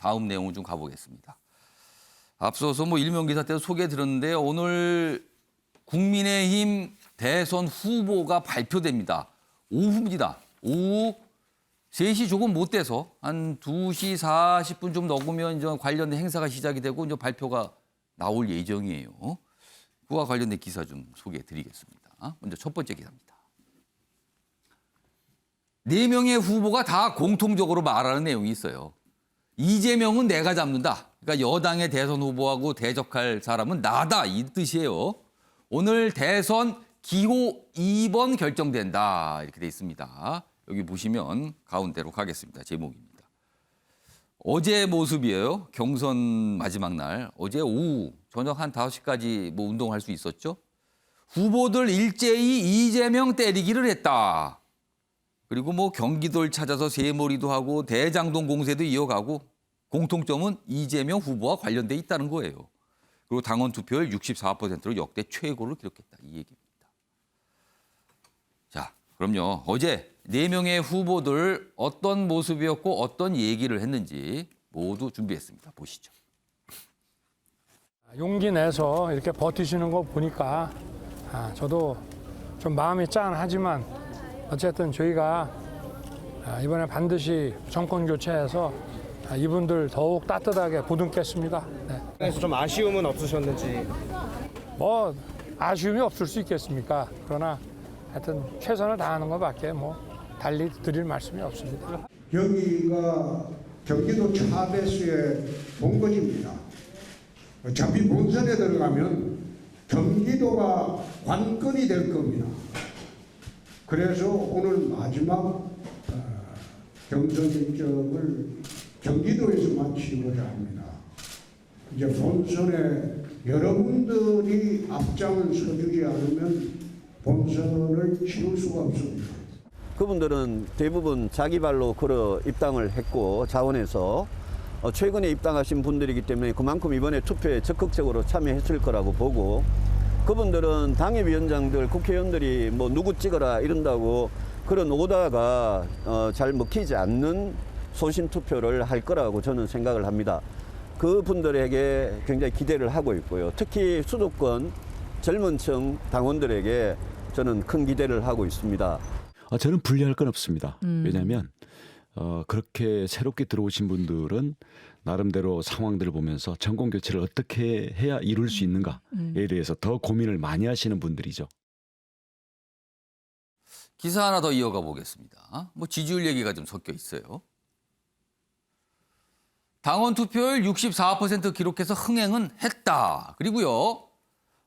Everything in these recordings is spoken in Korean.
다음 내용을 좀 가보겠습니다. 앞서서 뭐 일면기사 때도 소개해 드렸는데요. 오늘 국민의힘 대선 후보가 발표됩니다. 오후입니다. 오후 3시 조금 못 돼서 한 2시 40분 좀 넘으면 이제 관련된 행사가 시작이 되고 이제 발표가 나올 예정이에요. 그와 관련된 기사 좀 소개해 드리겠습니다. 먼저 첫 번째 기사입니다. 4명의 후보가 다 공통적으로 말하는 내용이 있어요. 이재명은 내가 잡는다. 그러니까 여당의 대선 후보하고 대적할 사람은 나다. 이 뜻이에요. 오늘 대선 기호 2번 결정된다. 이렇게 돼 있습니다. 여기 보시면 가운데로 가겠습니다. 제목입니다. 어제 모습이에요. 경선 마지막 날. 어제 오후 저녁 한 5시까지 뭐 운동할 수 있었죠. 후보들 일제히 이재명 때리기를 했다. 그리고 뭐 경기도를 찾아서 새몰이도 하고 대장동 공세도 이어가고 공통점은 이재명 후보와 관련돼 있다는 거예요. 그리고 당원 투표율 64%로 역대 최고를 기록했다. 이 얘기입니다. 자, 그럼요. 어제 4명의 후보들 어떤 모습이었고 어떤 얘기를 했는지 모두 준비했습니다. 보시죠. 용기 내서 이렇게 버티시는 거 보니까 저도 좀 마음이 짠하지만 어쨌든 저희가 이번에 반드시 정권 교체해서 이분들 더욱 따뜻하게 보듬겠습니다. 네. 그래서 좀 아쉬움은 없으셨는지. 뭐 아쉬움이 없을 수 있겠습니까? 그러나 하여튼 최선을 다하는 것밖에 뭐 달리 드릴 말씀이 없습니다. 여기가 경기도 차배수의 본거지입니다. 어차피 본선에 들어가면 경기도가 관건이 될 겁니다. 그래서 오늘 마지막 경선 일정을 경기도에서 마치고자 합니다. 이제 본선에 여러분들이 앞장을 서주지 않으면 본선을 치를 수가 없습니다. 그분들은 대부분 자기 발로 걸어 입당을 했고 자원에서 최근에 입당하신 분들이기 때문에 그만큼 이번에 투표에 적극적으로 참여했을 거라고 보고 그분들은 당협위원장들, 국회의원들이 뭐 누구 찍어라 이런다고 그런 오다가 잘 먹히지 않는 소신 투표를 할 거라고 저는 생각을 합니다. 그분들에게 굉장히 기대를 하고 있고요. 특히 수도권 젊은 층 당원들에게 저는 큰 기대를 하고 있습니다. 저는 분리할 건 없습니다. 왜냐하면 그렇게 새롭게 들어오신 분들은 나름대로 상황들을 보면서 정권 교체를 어떻게 해야 이룰 수 있는가에 대해서 더 고민을 많이 하시는 분들이죠. 기사 하나 더 이어가 보겠습니다. 뭐 지지율 얘기가 좀 섞여 있어요. 당원 투표율 64% 기록해서 흥행은 했다. 그리고요.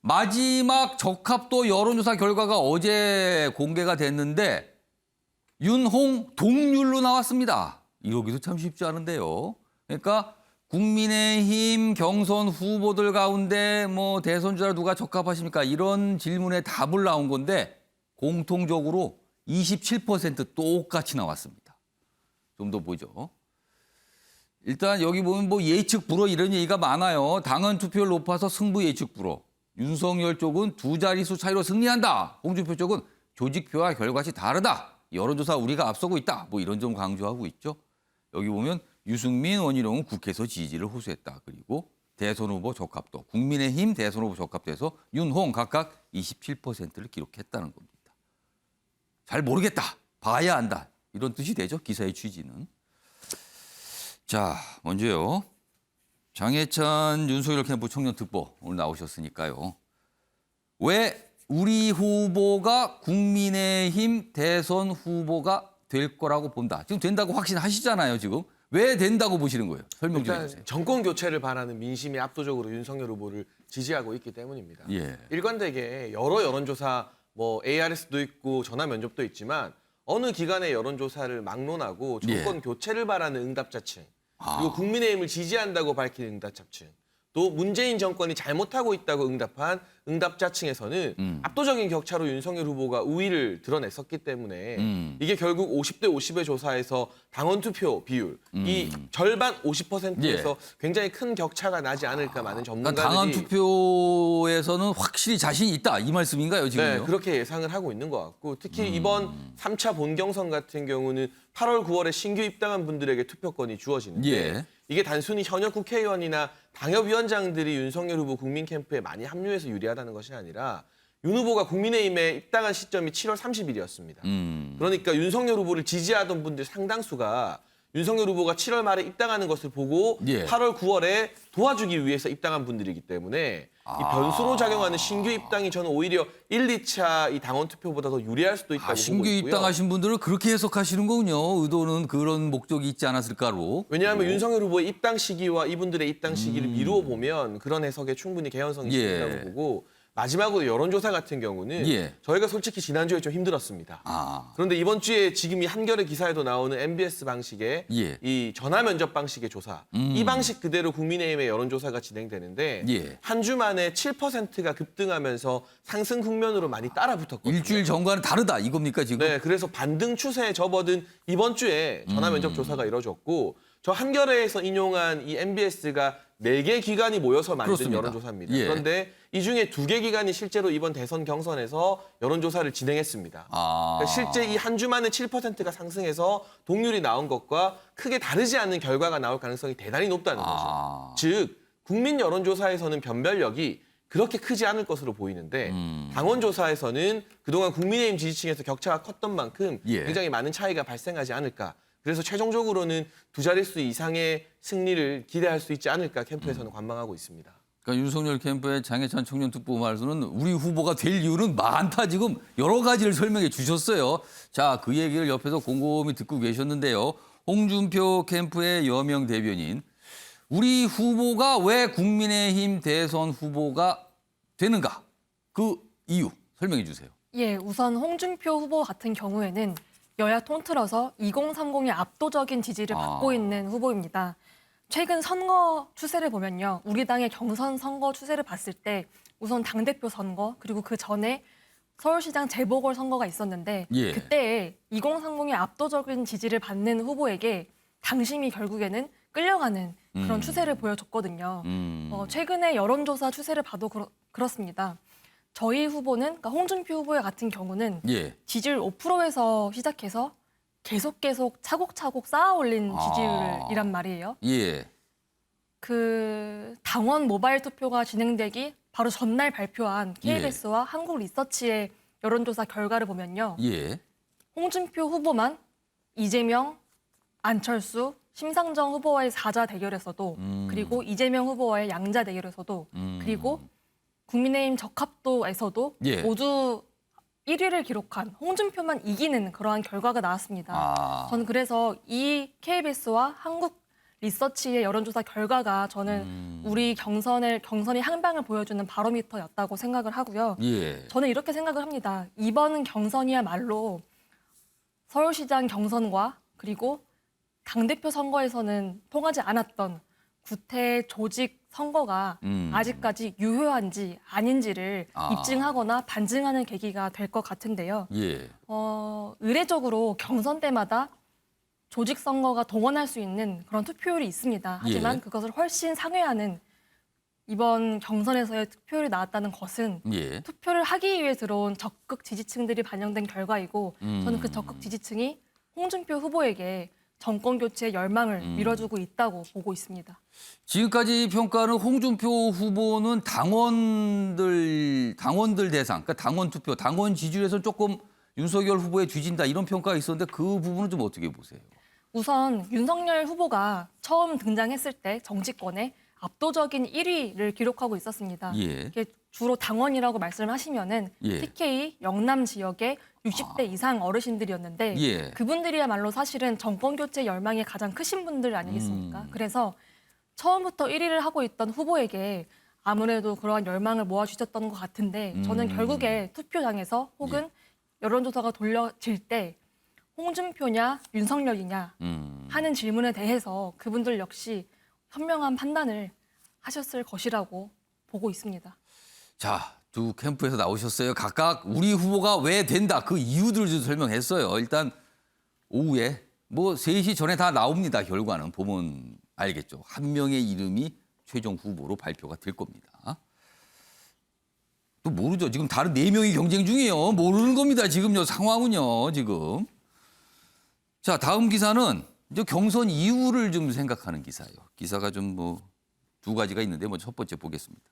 마지막 적합도 여론조사 결과가 어제 공개가 됐는데 윤홍 동률로 나왔습니다. 이러기도 참 쉽지 않은데요. 그러니까 국민의힘 경선 후보들 가운데 뭐 대선주자 누가 적합하십니까? 이런 질문에 답을 나온 건데 공통적으로 27% 똑같이 나왔습니다. 좀 더 보죠. 일단 여기 보면 뭐 예측 불허 이런 얘기가 많아요. 당원 투표율 높아서 승부 예측 불허. 윤석열 쪽은 2자릿수 차이로 승리한다. 홍준표 쪽은 조직표와 결과시 다르다. 여론조사 우리가 앞서고 있다. 뭐 이런 점 강조하고 있죠. 여기 보면 유승민, 원희룡은 국회에서 지지를 호소했다. 그리고 대선 후보 적합도, 국민의힘 대선 후보 적합도에서 윤홍 각각 27%를 기록했다는 겁니다. 잘 모르겠다. 봐야 한다. 이런 뜻이 되죠. 기사의 취지는. 자, 먼저요. 장해찬 윤석열 캠프 청년 특보 오늘 나오셨으니까요. 왜 우리 후보가 국민의힘 대선 후보가 될 거라고 본다. 지금 된다고 확신하시잖아요, 지금. 왜 된다고 보시는 거예요? 설명 좀 해주세요. 정권 교체를 바라는 민심이 압도적으로 윤석열 후보를 지지하고 있기 때문입니다. 예. 일관되게 여러 여론조사, 뭐 ARS도 있고 전화 면접도 있지만 어느 기관의 여론조사를 막론하고 정권 교체를 바라는 응답자층, 그리고 국민의힘을 지지한다고 밝히는 응답자층, 또 문재인 정권이 잘못하고 있다고 응답한 응답자층에서는 압도적인 격차로 윤석열 후보가 우위를 드러냈었기 때문에 이게 결국 50대 50의 조사에서 당원 투표 비율 이 절반 50%에서 굉장히 큰 격차가 나지 않을까 많은 전문가들이 그러니까 당원 투표에서는 확실히 자신이 있다 이 말씀인가요, 지금요? 네, 그렇게 예상을 하고 있는 것 같고 특히 이번 3차 본경선 같은 경우는 8월, 9월에 신규 입당한 분들에게 투표권이 주어지는데 이게 단순히 현역 국회의원이나 당협위원장들이 윤석열 후보 국민 캠프에 많이 합류해서 유리하다는 것이 아니라 윤 후보가 국민의힘에 입당한 시점이 7월 30일이었습니다. 그러니까 윤석열 후보를 지지하던 분들 상당수가 윤석열 후보가 7월 말에 입당하는 것을 보고 예. 8월, 9월에 도와주기 위해서 입당한 분들이기 때문에 이 변수로 작용하는 신규 입당이 저는 오히려 1, 2차 이 당원 투표보다 더 유리할 수도 있다고 보고 신규 있고요. 입당하신 분들은 그렇게 해석하시는 거군요. 의도는 그런 목적이 있지 않았을까로. 왜냐하면 윤석열 후보의 입당 시기와 이분들의 입당 시기를 미루어 보면 그런 해석에 충분히 개연성이 예. 있다고 보고 마지막으로 여론조사 같은 경우는 예. 저희가 솔직히 지난주에 좀 힘들었습니다. 아, 그런데 이번 주에 지금 이 한겨레 기사에도 나오는 MBS 방식의 예. 이 전화 면접 방식의 조사, 이 방식 그대로 국민의힘의 여론조사가 진행되는데 예. 한 주 만에 7%가 급등하면서 상승 국면으로 많이 따라붙었거든요. 일주일 전과는 다르다 이겁니까 지금? 네, 그래서 반등 추세에 접어든 이번 주에 전화 면접 조사가 이뤄졌고 저 한겨레에서 인용한 이 MBS가 4개 기관이 모여서 만든 그렇습니다. 여론조사입니다. 예. 그런데 이 중에 2개 기관이 실제로 이번 대선 경선에서 여론조사를 진행했습니다. 아, 그러니까 실제 이 한 주 만에 7%가 상승해서 동률이 나온 것과 크게 다르지 않은 결과가 나올 가능성이 대단히 높다는 거죠. 즉 국민 여론조사에서는 변별력이 그렇게 크지 않을 것으로 보이는데 당원조사에서는 그동안 국민의힘 지지층에서 격차가 컸던 만큼 예. 굉장히 많은 차이가 발생하지 않을까. 그래서 최종적으로는 두 자릿수 이상의 승리를 기대할 수 있지 않을까 캠프에서는 관망하고 있습니다. 그러니까 윤석열 캠프의 장해찬 청년 특보 말수는 우리 후보가 될 이유는 많다 지금 여러 가지를 설명해 주셨어요. 자, 그 얘기를 옆에서 곰곰이 듣고 계셨는데요. 홍준표 캠프의 여명 대변인, 우리 후보가 왜 국민의힘 대선 후보가 되는가? 그 이유 설명해 주세요. 예, 우선 홍준표 후보 같은 경우에는 여야 통틀어서 2030의 압도적인 지지를 받고 있는 후보입니다. 최근 선거 추세를 보면요. 우리 당의 경선 선거 추세를 봤을 때 우선 당대표 선거 그리고 그 전에 서울시장 재보궐 선거가 있었는데 예. 그때 2030의 압도적인 지지를 받는 후보에게 당심이 결국에는 끌려가는 그런 추세를 보여줬거든요. 최근에 여론조사 추세를 봐도 그렇습니다. 저희 후보는, 그러니까 홍준표 후보의 같은 경우는 예. 지지율 5%에서 시작해서 계속 차곡차곡 쌓아 올린 지지율이란 말이에요. 예. 그 당원 모바일 투표가 진행되기 바로 전날 발표한 KBS와 한국 리서치의 여론조사 결과를 보면요. 예. 홍준표 후보만 이재명, 안철수, 심상정 후보와의 4자 대결에서도 그리고 이재명 후보와의 양자 대결에서도 그리고 국민의힘 적합도에서도 예. 모두 1위를 기록한 홍준표만 이기는 그러한 결과가 나왔습니다. 저는 그래서 이 KBS와 한국 리서치의 여론조사 결과가 저는 우리 경선의 향방을 보여주는 바로미터였다고 생각을 하고요. 예. 저는 이렇게 생각을 합니다. 이번 경선이야말로 서울시장 경선과 그리고 당대표 선거에서는 통하지 않았던 구태 조직 선거가 아직까지 유효한지 아닌지를 입증하거나 반증하는 계기가 될 것 같은데요. 예. 의례적으로 경선 때마다 조직 선거가 동원할 수 있는 그런 투표율이 있습니다. 하지만 예. 그것을 훨씬 상회하는 이번 경선에서의 투표율이 나왔다는 것은 예. 투표를 하기 위해 들어온 적극 지지층들이 반영된 결과이고 저는 그 적극 지지층이 홍준표 후보에게 정권 교체의 열망을 밀어주고 있다고 보고 있습니다. 지금까지 평가는 홍준표 후보는 당원들 대상, 그러니까 당원 투표, 당원 지지율에서 조금 윤석열 후보에 뒤진다 이런 평가가 있었는데 그 부분은 좀 어떻게 보세요? 우선 윤석열 후보가 처음 등장했을 때 정치권에 압도적인 1위를 기록하고 있었습니다. 예. 이게 주로 당원이라고 말씀을 하시면은 예. TK 영남 지역의 60대 이상 어르신들이었는데 예. 그분들이야말로 사실은 정권 교체 열망이 가장 크신 분들 아니겠습니까? 그래서 처음부터 1위를 하고 있던 후보에게 아무래도 그러한 열망을 모아주셨던 것 같은데 저는 결국에 투표장에서 혹은 여론조사가 돌려질 때 홍준표냐 윤석열이냐 하는 질문에 대해서 그분들 역시 현명한 판단을 하셨을 것이라고 보고 있습니다. 자, 두 캠프에서 나오셨어요. 각각 우리 후보가 왜 된다 그 이유들을 좀 설명했어요. 일단 오후에 뭐 3시 전에 다 나옵니다. 결과는 보면 알겠죠. 한 명의 이름이 최종 후보로 발표가 될 겁니다. 또 모르죠. 지금 다른 4명이 경쟁 중이에요. 모르는 겁니다. 지금요 상황은요. 지금. 자, 다음 기사는 이제 경선 이후를 좀 생각하는 기사예요. 기사가 좀 뭐 두 가지가 있는데 먼저 첫 번째 보겠습니다.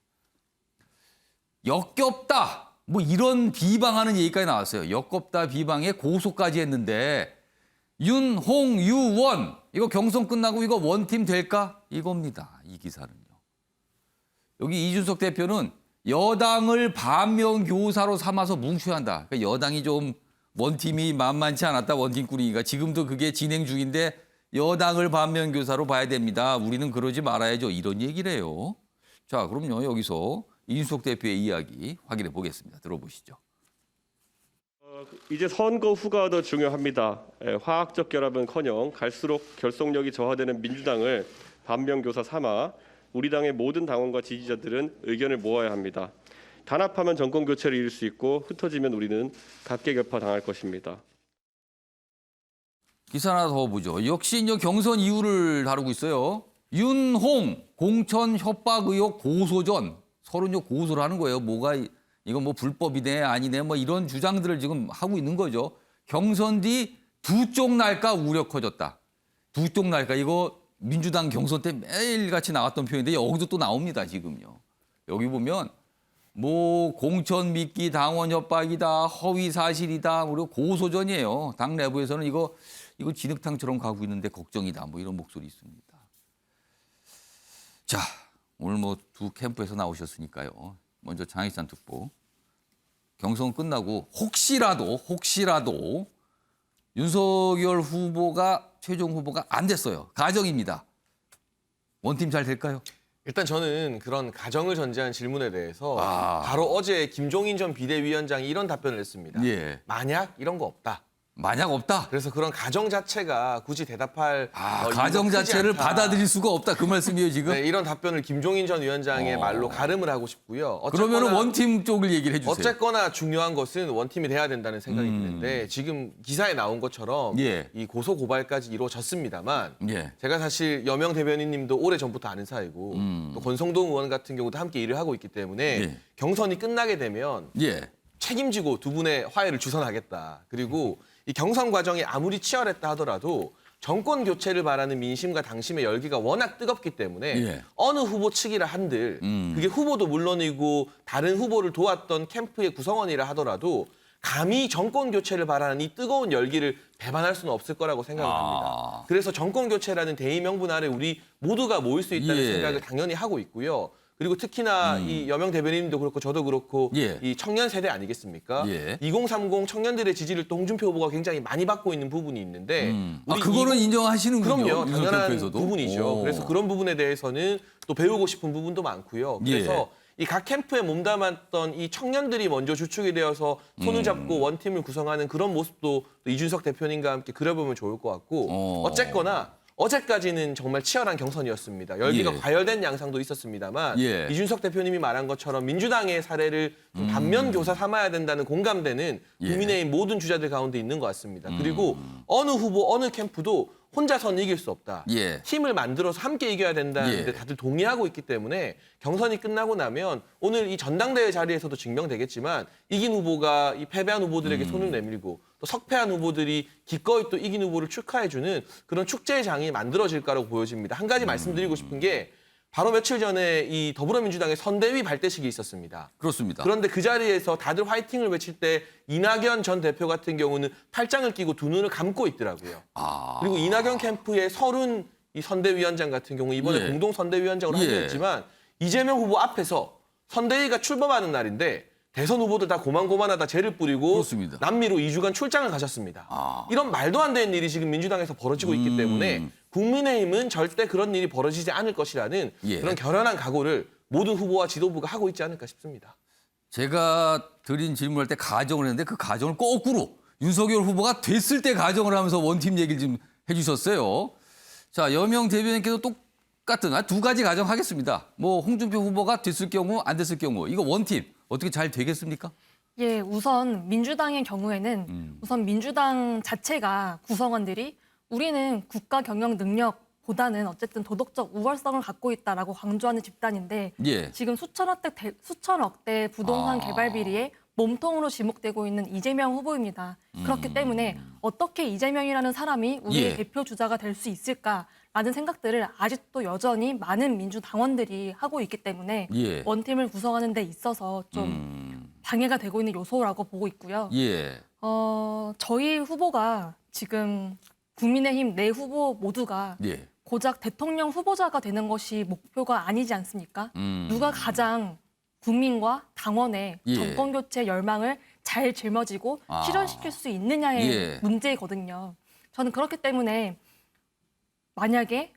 역겹다. 뭐 이런 비방하는 얘기까지 나왔어요. 역겹다 비방에 고소까지 했는데 윤홍유원 이거 경선 끝나고 이거 원팀 될까? 이겁니다. 이 기사는요. 여기 이준석 대표는 여당을 반면교사로 삼아서 뭉쳐야 한다. 그러니까 여당이 좀 원팀이 만만치 않았다. 원팀 꾸리기가 지금도 그게 진행 중인데 여당을 반면교사로 봐야 됩니다. 우리는 그러지 말아야죠. 이런 얘기를 해요. 자, 그럼요. 여기서 이준석 대표의 이야기 확인해 보겠습니다. 들어보시죠. 이제 선거 후가 더 중요합니다. 화학적 결합은커녕 갈수록 결속력이 저하되는 민주당을 반면교사 삼아 우리 당의 모든 당원과 지지자들은 의견을 모아야 합니다. 단합하면 정권 교체를 이룰 수 있고 흩어지면 우리는 각계격파 당할 것입니다. 기사 하나 더 보죠. 역시 이제 경선 이유를 다루고 있어요. 윤홍 공천 협박 의혹 고소전. 서로 이제 고소를 하는 거예요. 뭐가 이건 뭐 불법이네 아니네 뭐 이런 주장들을 지금 하고 있는 거죠. 경선 뒤 두 쪽 날까 우려 커졌다. 두 쪽 날까 이거 민주당 경선 때 매일같이 나왔던 표현인데 여기도 또 나옵니다. 지금요. 여기 보면 뭐 공천 미끼 당원 협박이다 허위 사실이다 그리고 고소전이에요. 당 내부에서는 이거 진흙탕처럼 가고 있는데 걱정이다 뭐 이런 목소리 있습니다. 자 오늘 뭐 두 캠프에서 나오셨으니까요. 먼저 장익산 특보 경선 끝나고 혹시라도 윤석열 후보가 최종 후보가 안 됐어요. 가정입니다. 원팀 잘 될까요? 일단 저는 그런 가정을 전제한 질문에 대해서 아. 바로 어제 김종인 전 비대위원장이 이런 답변을 했습니다. 예. 만약 이런 거 없다. 만약 없다. 그래서 그런 가정 자체가 굳이 대답할 가정 이유가 크지 자체를 않다. 받아들일 수가 없다 그 말씀이에요 지금. 네, 이런 답변을 김종인 전 위원장의 말로 가름을 하고 싶고요. 그러면 원팀 쪽을 얘기를 해주세요. 어쨌거나 중요한 것은 원팀이 돼야 된다는 생각이 드는데 지금 기사에 나온 것처럼 예. 이 고소 고발까지 이루어졌습니다만 예. 제가 사실 여명 대변인님도 오래 전부터 아는 사이고 또 권성동 의원 같은 경우도 함께 일을 하고 있기 때문에 예. 경선이 끝나게 되면 예. 책임지고 두 분의 화해를 주선하겠다. 그리고 이 경선 과정이 아무리 치열했다 하더라도 정권 교체를 바라는 민심과 당심의 열기가 워낙 뜨겁기 때문에 예. 어느 후보 측이라 한들 그게 후보도 물론이고 다른 후보를 도왔던 캠프의 구성원이라 하더라도 감히 정권 교체를 바라는 이 뜨거운 열기를 배반할 수는 없을 거라고 생각을 합니다. 그래서 정권 교체라는 대의 명분 아래 우리 모두가 모일 수 있다는 예. 생각을 당연히 하고 있고요. 그리고 특히나 이 여명 대변인님도 그렇고 저도 그렇고 예. 이 청년 세대 아니겠습니까? 예. 2030 청년들의 지지를 또 홍준표 후보가 굉장히 많이 받고 있는 부분이 있는데 우리 그거는 인정하시는군요. 그럼요. 윤석열 당연한 캠프에서도. 부분이죠. 오. 그래서 그런 부분에 대해서는 또 배우고 싶은 부분도 많고요. 그래서 이 각 캠프에 몸담았던 이 청년들이 먼저 주축이 되어서 손을 잡고 원팀을 구성하는 그런 모습도 또 이준석 대표님과 함께 그려보면 좋을 것 같고 어쨌거나 어제까지는 정말 치열한 경선이었습니다. 열기가 예. 과열된 양상도 있었습니다만 예. 이준석 대표님이 말한 것처럼 민주당의 사례를 좀 반면 교사 삼아야 된다는 공감대는 예. 국민의힘 모든 주자들 가운데 있는 것 같습니다. 그리고 어느 후보, 어느 캠프도 혼자서는 이길 수 없다. 예. 팀을 만들어서 함께 이겨야 된다는데 예. 다들 동의하고 있기 때문에 경선이 끝나고 나면 오늘 이 전당대회 자리에서도 증명되겠지만 이긴 후보가 이 패배한 후보들에게 손을 내밀고 또 석패한 후보들이 기꺼이 또 이긴 후보를 축하해주는 그런 축제의 장이 만들어질 거라고 보여집니다. 한 가지 말씀드리고 싶은 게 바로 며칠 전에 이 더불어민주당의 선대위 발대식이 있었습니다. 그렇습니다. 그런데 그 자리에서 다들 화이팅을 외칠 때 이낙연 전 대표 같은 경우는 팔짱을 끼고 두 눈을 감고 있더라고요. 그리고 이낙연 캠프의 서른 이 선대위원장 같은 경우 이번에 예. 공동 선대위원장으로 예. 하기였지만 이재명 후보 앞에서 선대위가 출범하는 날인데 대선 후보들 다 고만고만하다 죄를 뿌리고 그렇습니다. 남미로 2주간 출장을 가셨습니다. 이런 말도 안 되는 일이 지금 민주당에서 벌어지고 있기 때문에 국민의힘은 절대 그런 일이 벌어지지 않을 것이라는 예. 그런 결연한 각오를 모든 후보와 지도부가 하고 있지 않을까 싶습니다. 제가 드린 질문할 때 가정을 했는데 그 가정을 거꾸로 윤석열 후보가 됐을 때 가정을 하면서 원팀 얘기를 좀 해주셨어요. 자, 여명 대변인께서 똑같은 두 가지 가정 하겠습니다. 뭐 홍준표 후보가 됐을 경우 안 됐을 경우 이거 원팀 어떻게 잘 되겠습니까? 예, 우선 민주당의 경우에는 우선 민주당 자체가 구성원들이 우리는 국가 경영 능력보다는 어쨌든 도덕적 우월성을 갖고 있다라고 강조하는 집단인데 예. 지금 수천억대 부동산 개발 비리에 몸통으로 지목되고 있는 이재명 후보입니다. 그렇기 때문에 어떻게 이재명이라는 사람이 우리의 예. 대표 주자가 될 수 있을까라는 생각들을 아직도 여전히 많은 민주당원들이 하고 있기 때문에 예. 원팀을 구성하는 데 있어서 좀 방해가 되고 있는 요소라고 보고 있고요. 예. 저희 후보가 지금 국민의힘 네 후보 모두가 예. 고작 대통령 후보자가 되는 것이 목표가 아니지 않습니까? 누가 가장 국민과 당원의 예. 정권 교체 열망을 잘 짊어지고 아. 실현시킬 수 있느냐의 예. 문제거든요. 저는 그렇기 때문에 만약에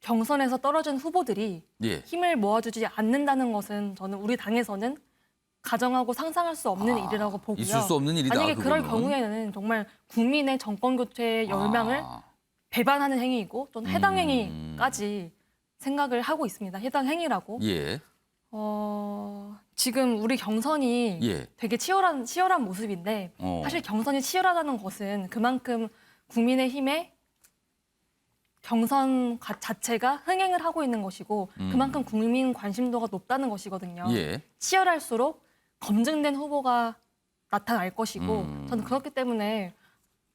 경선에서 떨어진 후보들이 예. 힘을 모아주지 않는다는 것은 저는 우리 당에서는 가정하고 상상할 수 없는 일이라고 보고요. 있을 수 없는 일이다. 만약에 그럴 그거는. 경우에는 정말 국민의 정권 교체의 열망을 배반하는 행위이고 또는 해당 행위까지 생각을 하고 있습니다. 해당 행위라고. 예. 지금 우리 경선이 예. 되게 치열한 모습인데 사실 경선이 치열하다는 것은 그만큼 국민의힘의 경선 자체가 흥행을 하고 있는 것이고 그만큼 국민 관심도가 높다는 것이거든요. 예. 치열할수록 검증된 후보가 나타날 것이고 저는 그렇기 때문에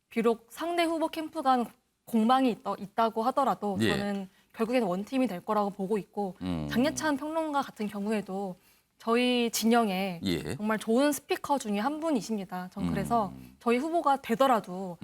비록 상대 후보 캠프 간 공방이 있다고 하더라도 예. 저는 결국에는 원팀이 될 거라고 보고 있고 장예찬 평론가 같은 경우에도 저희 진영에 예. 정말 좋은 스피커 중에 한 분이십니다. 전 그래서 저희 후보가 되더라도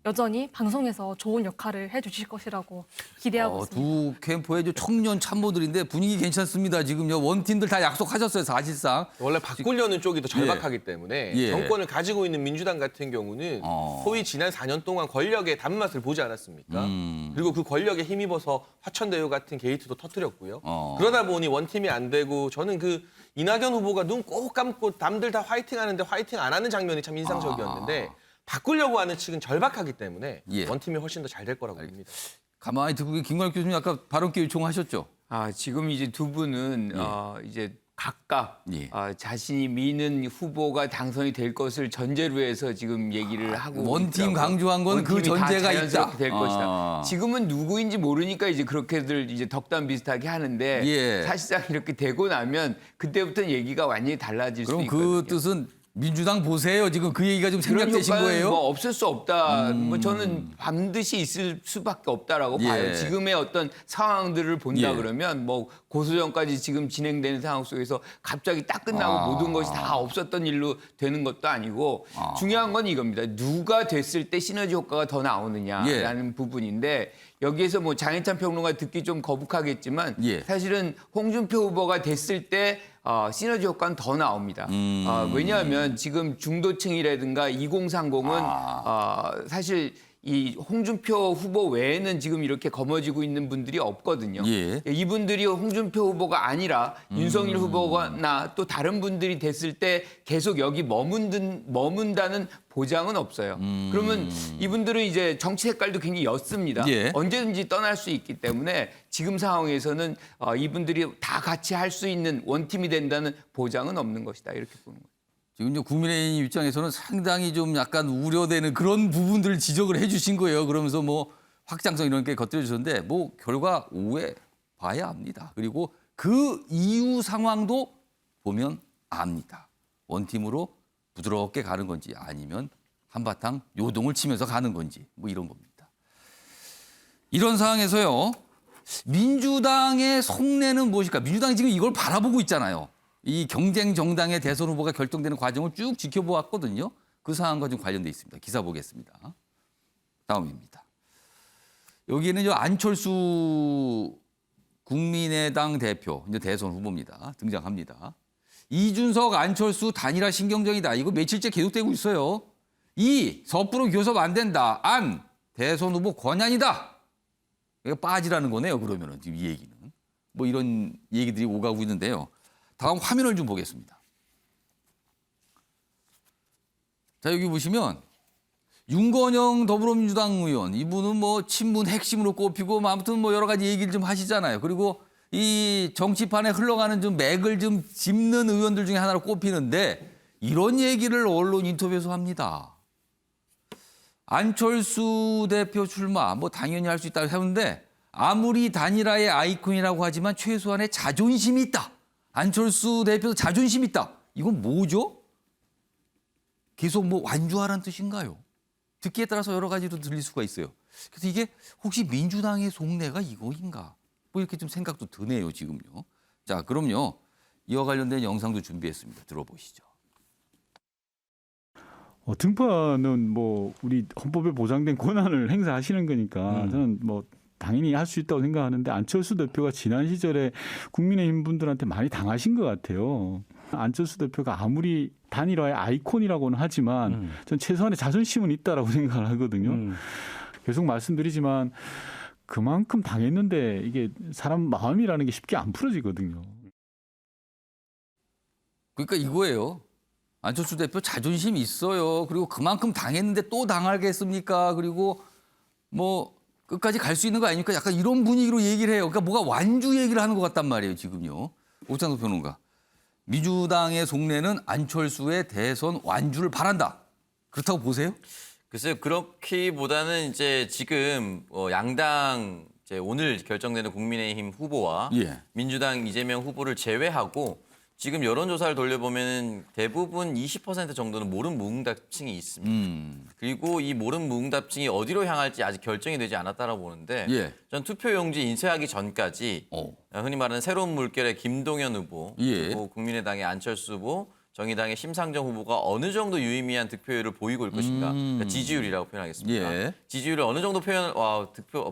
여전히 방송에서 좋은 역할을 해주실 것이라고 기대하고 있습니다. 두 캠프의 청년 참모들인데 분위기 괜찮습니다. 지금요 원팀들 다 약속하셨어요. 사실상. 원래 바꾸려는 쪽이 더 절박하기 때문에 예. 정권을 가지고 있는 민주당 같은 경우는 소위 지난 4년 동안 권력의 단맛을 보지 않았습니까? 그리고 그 권력에 힘입어서 화천대유 같은 게이트도 터뜨렸고요. 그러다 보니 원팀이 안 되고 저는 그 이낙연 후보가 눈 꼭 감고 남들 다 화이팅하는데 화이팅 안 하는 장면이 참 인상적이었는데 바꾸려고 하는 측은 절박하기 때문에 예. 원팀이 훨씬 더 잘 될 거라고 봅니다. 가만히 듣고 김관욱 교수님 아까 발언기 요청하셨죠? 지금 이제 두 분은 이제 각각 예. 자신이 미는 후보가 당선이 될 것을 전제로 해서 지금 얘기를 하고 원팀 있더라고요. 강조한 건 그 원팀이 다 전제가 자연스럽게 있다. 될 것이다. 지금은 누구인지 모르니까 이제 그렇게들 이제 덕담 비슷하게 하는데 예. 사실상 이렇게 되고 나면 그때부터는 얘기가 완전히 달라질 수 그럼 있거든요. 그 뜻은 민주당 보세요. 지금 그 얘기가 좀 그런 생략되신 효과는 거예요? 뭐 없을 수 없다. 뭐 저는 반드시 있을 수밖에 없다라고 예. 봐요. 지금의 어떤 상황들을 본다 예. 그러면 뭐 고소전까지 지금 진행되는 상황 속에서 갑자기 딱 끝나고 모든 것이 다 없었던 일로 되는 것도 아니고 중요한 건 이겁니다. 누가 됐을 때 시너지 효과가 더 나오느냐라는 예. 부분인데 여기에서 뭐 장혜찬 평론가 듣기 좀 거북하겠지만 예. 사실은 홍준표 후보가 됐을 때 시너지 효과는 더 나옵니다. 왜냐하면 지금 중도층이라든가 2030은 사실 이 홍준표 후보 외에는 지금 이렇게 거머쥐고 있는 분들이 없거든요. 예. 이분들이 홍준표 후보가 아니라 윤석열 후보나 또 다른 분들이 됐을 때 계속 여기 머문다는 보장은 없어요. 그러면 이분들은 이제 정치 색깔도 굉장히 옅습니다. 예. 언제든지 떠날 수 있기 때문에 지금 상황에서는 이분들이 다 같이 할 수 있는 원팀이 된다는 보장은 없는 것이다. 이렇게 보는 거예요. 지금 이제 국민의힘 입장에서는 상당히 좀 약간 우려되는 그런 부분들을 지적을 해주신 거예요. 그러면서 뭐 확장성 이런 게 겉들여 주셨는데 뭐 결과 오후에 봐야 합니다. 그리고 그 이후 상황도 보면 압니다. 원팀으로 부드럽게 가는 건지 아니면 한바탕 요동을 치면서 가는 건지 뭐 이런 겁니다. 이런 상황에서요. 민주당의 속내는 무엇일까? 민주당이 지금 이걸 바라보고 있잖아요. 이 경쟁 정당의 대선 후보가 결정되는 과정을 쭉 지켜보았거든요. 그 사안과 좀 관련돼 있습니다. 기사 보겠습니다. 다음입니다. 여기에는 저 안철수 국민의당 대표, 이제 대선 후보입니다. 등장합니다. 이준석, 안철수 단일화 신경전이다. 이거 며칠째 계속되고 있어요. 이 섣부른 교섭 안 된다. 안 대선 후보 권한이다. 이거 빠지라는 거네요. 그러면은 지금 이 얘기는 뭐 이런 얘기들이 오가고 있는데요. 다음 화면을 좀 보겠습니다. 자, 여기 보시면 윤건영 더불어민주당 의원 이분은 뭐 친문 핵심으로 꼽히고 아무튼 뭐 여러 가지 얘기를 좀 하시잖아요. 그리고 이 정치판에 흘러가는 좀 맥을 좀 짚는 의원들 중에 하나로 꼽히는데 이런 얘기를 언론 인터뷰에서 합니다. 안철수 대표 출마 뭐 당연히 할 수 있다고 하는데 아무리 단일화의 아이콘이라고 하지만 최소한의 자존심이 있다. 안철수 대표도 자존심 있다. 이건 뭐죠? 계속 뭐 완주하라는 뜻인가요? 듣기에 따라서 여러 가지로 들릴 수가 있어요. 그래서 이게 혹시 민주당의 속내가 이거인가? 뭐 이렇게 좀 생각도 드네요, 지금요. 자, 그럼요. 이와 관련된 영상도 준비했습니다. 들어보시죠. 등판은 뭐 우리 헌법에 보장된 권한을 행사하시는 거니까 저는 뭐 당연히 할 수 있다고 생각하는데 안철수 대표가 지난 시절에 국민의힘 분들한테 많이 당하신 것 같아요. 안철수 대표가 아무리 단일화의 아이콘이라고는 하지만 전 최소한의 자존심은 있다라고 생각을 하거든요. 계속 말씀드리지만 그만큼 당했는데 이게 사람 마음이라는 게 쉽게 안 풀어지거든요. 그러니까 이거예요. 안철수 대표 자존심 있어요. 그리고 그만큼 당했는데 또 당하겠습니까? 그리고 뭐 끝까지 갈 수 있는 거 아닙니까? 약간 이런 분위기로 얘기를 해요. 그러니까 뭐가 완주 얘기를 하는 것 같단 말이에요, 지금요. 오창석 평론가. 민주당의 속내는 안철수의 대선 완주를 바란다. 그렇다고 보세요? 글쎄요, 그렇기보다는 이제 지금 양당 이제 오늘 결정되는 국민의힘 후보와 예. 민주당 이재명 후보를 제외하고 지금 여론조사를 돌려보면 대부분 20% 정도는 모른 무응답층이 있습니다. 그리고 이 모른 무응답층이 어디로 향할지 아직 결정이 되지 않았다라고 보는데 예. 전 투표용지 인쇄하기 전까지 흔히 말하는 새로운 물결의 김동연 후보, 예. 그리고 국민의당의 안철수 후보, 정의당의 심상정 후보가 어느 정도 유의미한 득표율을 보이고 있을 것인가, 그러니까 지지율이라고 표현하겠습니다. 예. 지지율을 어느 정도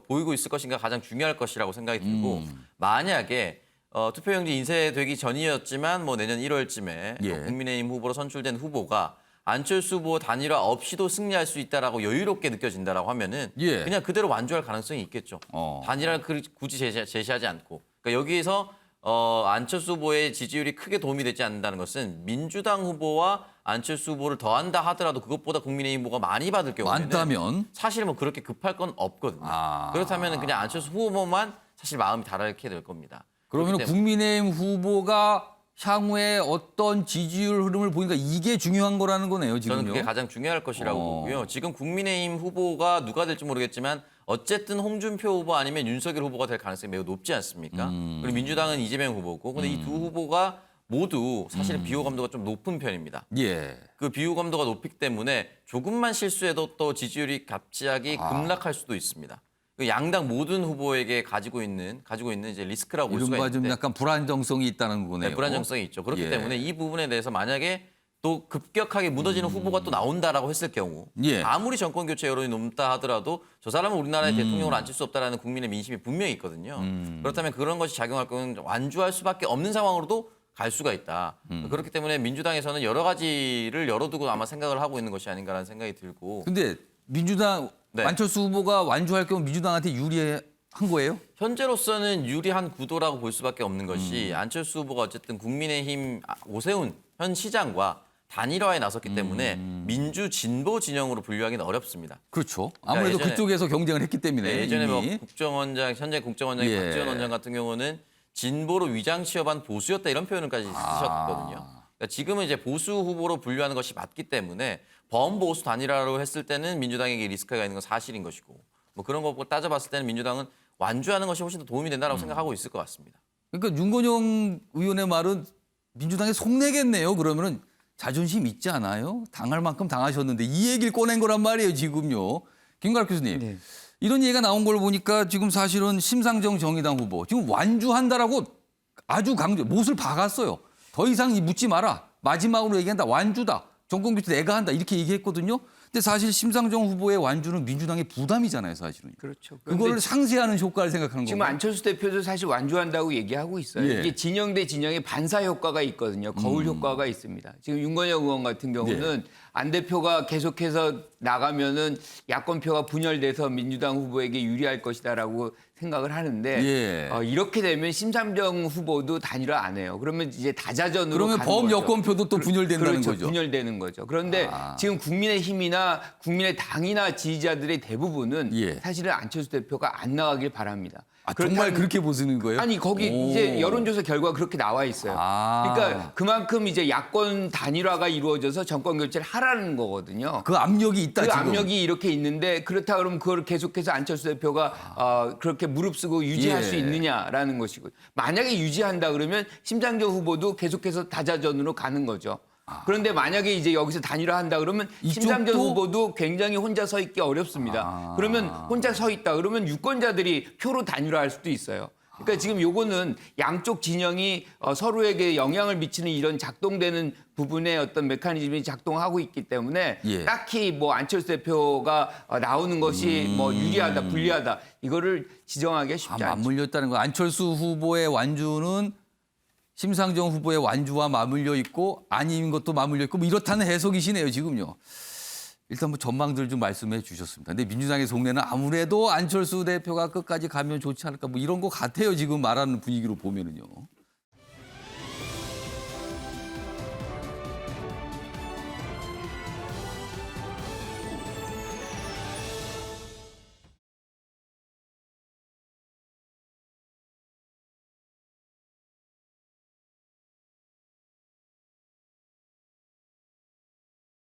보이고 있을 것인가 가장 중요할 것이라고 생각이 들고 만약에 투표용지 인쇄되기 전이었지만 뭐 내년 1월쯤에 예. 국민의힘 후보로 선출된 후보가 안철수 후보 단일화 없이도 승리할 수 있다라고 여유롭게 느껴진다라고 하면은 예. 그냥 그대로 완주할 가능성이 있겠죠. 단일화를 굳이 제시하지 않고. 그러니까 여기에서 안철수 후보의 지지율이 크게 도움이 되지 않는다는 것은 민주당 후보와 안철수 후보를 더한다 하더라도 그것보다 국민의힘 후보가 많이 받을 경우에는 많다면 사실 뭐 그렇게 급할 건 없거든요. 그렇다면 그냥 안철수 후보만 사실 마음이 다르게 될 겁니다. 그러면 그렇기 때문에 국민의힘 후보가 향후에 어떤 지지율 흐름을 보니까 이게 중요한 거라는 거네요, 지금요. 저는 그게 가장 중요할 것이라고 보고요. 지금 국민의힘 후보가 누가 될지 모르겠지만 어쨌든 홍준표 후보 아니면 윤석열 후보가 될 가능성이 매우 높지 않습니까? 그리고 민주당은 이재명 후보고. 근데 이 두 후보가 모두 사실은 비호감도가 좀 높은 편입니다. 예. 그 비호감도가 높기 때문에 조금만 실수해도 또 지지율이 갑자기 급락할 수도 있습니다. 그 양당 모든 후보에게 가지고 있는 이제 리스크라고 볼 수가 이른바 있는데 좀 약간 불안정성이 있다는 거네요. 네, 불안정성이 있죠. 그렇기 예. 때문에 이 부분에 대해서 만약에 또 급격하게 무너지는 후보가 또 나온다라고 했을 경우 예. 아무리 정권 교체 여론이 높다 하더라도 저 사람은 우리나라의 대통령으로 앉힐 수 없다라는 국민의 민심이 분명히 있거든요. 그렇다면 그런 것이 작용할 경우는 완주할 수밖에 없는 상황으로도 갈 수가 있다. 그렇기 때문에 민주당에서는 여러 가지를 열어두고 아마 생각을 하고 있는 것이 아닌가라는 생각이 들고. 근데 민주당 네. 안철수 후보가 완주할 경우 민주당한테 유리한 거예요? 현재로서는 유리한 구도라고 볼 수밖에 없는 것이 안철수 후보가 어쨌든 국민의힘 오세훈 현 시장과 단일화에 나섰기 때문에 민주 진보 진영으로 분류하기는 어렵습니다. 그렇죠. 아무래도 예전에- 그쪽에서 경쟁을 했기 때문에. 네, 예전에 뭐 이미. 현재 국정원장인 예. 박지원 원장 같은 경우는 진보로 위장 취업한 보수였다 이런 표현을까지 쓰셨거든요. 그러니까 지금은 이제 보수 후보로 분류하는 것이 맞기 때문에 범보수 단일화로 했을 때는 민주당에게 리스크가 있는 건 사실인 것이고 뭐 그런 거 따져봤을 때는 민주당은 완주하는 것이 훨씬 더 도움이 된다고 생각하고 있을 것 같습니다. 그러니까 윤건영 의원의 말은 민주당의 속내겠네요. 그러면은 자존심 있지 않아요? 당할 만큼 당하셨는데 이 얘기를 꺼낸 거란 말이에요, 지금요. 김가락 교수님. 네. 이런 얘기가 나온 걸 보니까 지금 사실은 심상정 정의당 후보 지금 완주한다라고 아주 못을 박았어요. 더 이상 묻지 마라. 마지막으로 얘기한다. 완주다. 정권 교체 내가 한다. 이렇게 얘기했거든요. 근데 사실 심상정 후보의 완주는 민주당의 부담이잖아요, 사실은. 그렇죠. 그거를 상쇄하는 효과를 생각하는 지금 거고. 안철수 대표도 사실 완주한다고 얘기하고 있어요. 예. 이게 진영 대 진영의 반사 효과가 있거든요. 거울 효과가 있습니다. 지금 윤건영 의원 같은 경우는 안 대표가 계속해서 나가면은 야권표가 분열돼서 민주당 후보에게 유리할 것이다라고 생각을 하는데 예. 이렇게 되면 심상정 후보도 단일화 안 해요. 그러면 이제 다자전으로 그러면 가는 거죠. 범여권표도 또 분열된다는 그렇죠. 거죠. 분열되는 거죠. 그런데 지금 국민의힘이나 국민의당이나 지지자들의 대부분은 예. 사실은 안철수 대표가 안 나가길 바랍니다. 정말 그렇다면- 그렇게 보시는 거예요? 아니 거기 오. 이제 여론조사 결과가 그렇게 나와 있어요. 그러니까 그만큼 이제 야권 단일화가 이루어져서 정권 교체를 하라는 거거든요. 그 압력이 있다, 그 지금. 압력이 이렇게 있는데 그렇다 그러면 그걸 계속해서 안철수 대표가 그렇게 무릅쓰고 유지할 예. 수 있느냐라는 것이고 만약에 유지한다 그러면 심상정 후보도 계속해서 다자전으로 가는 거죠. 그런데 만약에 이제 여기서 단일화한다 그러면 심상정 이쪽도? 후보도 굉장히 혼자 서 있기 어렵습니다. 그러면 혼자 서 있다 그러면 유권자들이 표로 단일화할 수도 있어요. 그러니까 지금 요거는 양쪽 진영이 서로에게 영향을 미치는 이런 작동되는 부분에 어떤 메커니즘이 작동하고 있기 때문에 예. 딱히 뭐 안철수 대표가 나오는 것이 뭐 유리하다 불리하다 이거를 지정하기가 쉽지 않죠. 맞물렸다는 거. 안철수 후보의 완주는 심상정 후보의 완주와 맞물려 있고 아닌 것도 맞물려 있고 뭐 이렇다는 해석이시네요, 지금요. 일단 뭐 전망들 좀 말씀해 주셨습니다. 근데 민주당의 속내는 아무래도 안철수 대표가 끝까지 가면 좋지 않을까 뭐 이런 것 같아요, 지금 말하는 분위기로 보면은요.